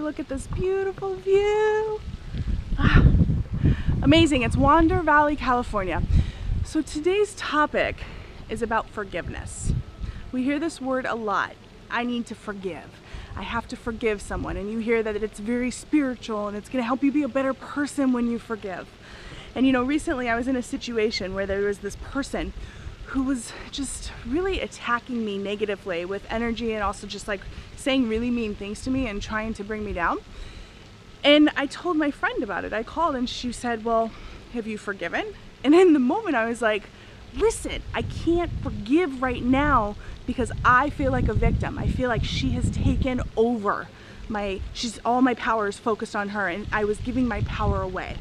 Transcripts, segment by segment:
look at this beautiful view. Amazing. It's Wander Valley, California. So today's topic is about forgiveness. We hear this word a lot. I need to forgive. I have to forgive someone. And you hear that it's very spiritual and it's going to help you be a better person when you forgive. And you know, recently I was in a situation where there was this person who was just really attacking me negatively with energy and also just like saying really mean things to me and trying to bring me down. And I told my friend about it. I called and she said, well, have you forgiven? And in the moment I was like, listen, I can't forgive right now because I feel like a victim. I feel like she has taken over. All my power is focused on her and I was giving my power away.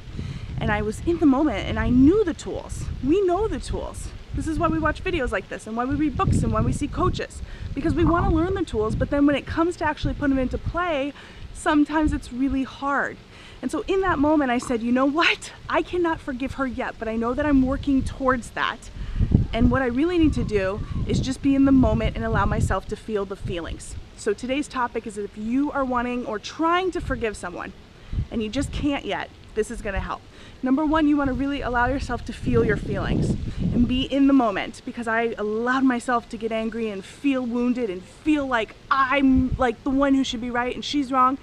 And I was in the moment and I knew the tools. We know the tools. This is why we watch videos like this and why we read books and why we see coaches. Because we want to learn the tools, but then when it comes to actually putting them into play, sometimes it's really hard. And so in that moment I said, you know what? I cannot forgive her yet, but I know that I'm working towards that. And what I really need to do is just be in the moment and allow myself to feel the feelings. So today's topic is if you are wanting or trying to forgive someone and you just can't yet, this is going to help. Number one, you want to really allow yourself to feel your feelings and be in the moment, because I allowed myself to get angry and feel wounded and feel like I'm like the one who should be right and she's wrong.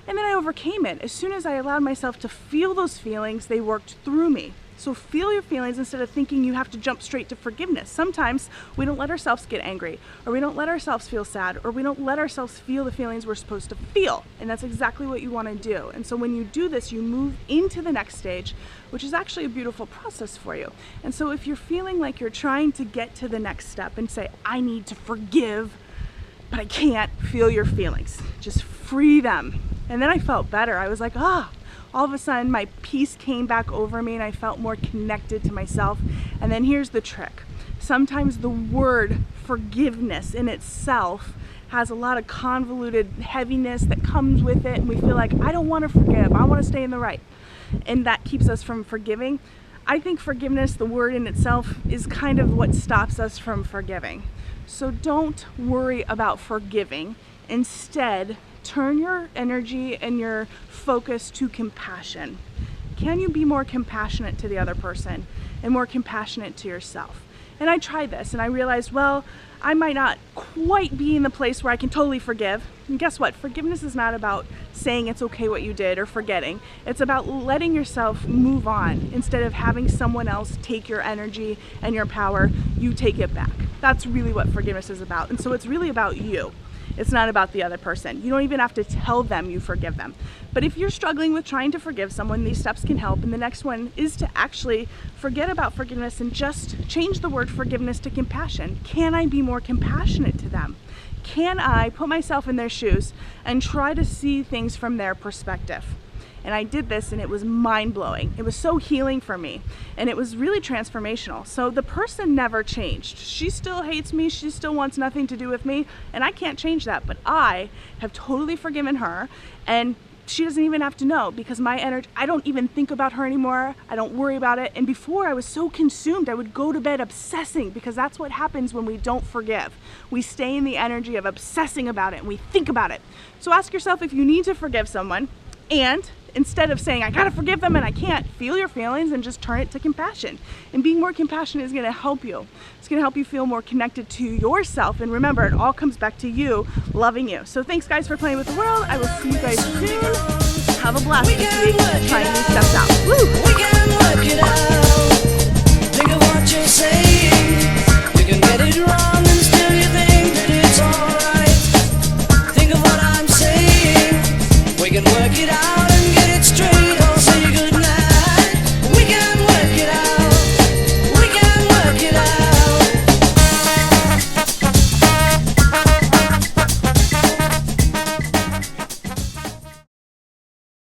And then I overcame it. As soon as I allowed myself to feel those feelings, they worked through me. So feel your feelings instead of thinking you have to jump straight to forgiveness. Sometimes we don't let ourselves get angry, or we don't let ourselves feel sad, or we don't let ourselves feel the feelings we're supposed to feel. And that's exactly what you want to do. And so when you do this, you move into the next stage, which is actually a beautiful process for you. And so if you're feeling like you're trying to get to the next step and say, I need to forgive, but I can't, feel your feelings. Just free them. And then I felt better. I was like, all of a sudden my peace came back over me and I felt more connected to myself. And then here's the trick. Sometimes the word forgiveness in itself has a lot of convoluted heaviness that comes with it, and we feel like, I don't want to forgive, I want to stay in the right. And that keeps us from forgiving. I think forgiveness, the word in itself, is kind of what stops us from forgiving. So don't worry about forgiving. Instead, turn your energy and your focus to compassion. Can you be more compassionate to the other person and more compassionate to yourself? And I tried this and I realized, well, I might not quite be in the place where I can totally forgive. And guess what? Forgiveness is not about saying it's okay what you did or forgetting. It's about letting yourself move on. Instead of having someone else take your energy and your power, you take it back. That's really what forgiveness is about. And so it's really about you. It's not about the other person. You don't even have to tell them you forgive them. But if you're struggling with trying to forgive someone, these steps can help. And the next one is to actually forget about forgiveness and just change the word forgiveness to compassion. Can I be more compassionate to them? Can I put myself in their shoes and try to see things from their perspective? And I did this and it was mind-blowing. It was so healing for me and it was really transformational. So the person never changed. She still hates me, she still wants nothing to do with me, and I can't change that, but I have totally forgiven her, and she doesn't even have to know, because my energy, I don't even think about her anymore. I don't worry about it. And before I was so consumed, I would go to bed obsessing, because that's what happens when we don't forgive. We stay in the energy of obsessing about it and we think about it. So ask yourself if you need to forgive someone, and instead of saying, I gotta forgive them and I can't, feel your feelings and just turn it to compassion. And being more compassionate is gonna help you. It's gonna help you feel more connected to yourself. And remember, it all comes back to you loving you. So thanks guys for playing with the world. I will see you guys soon. Have a blast this week trying new steps out. Woo!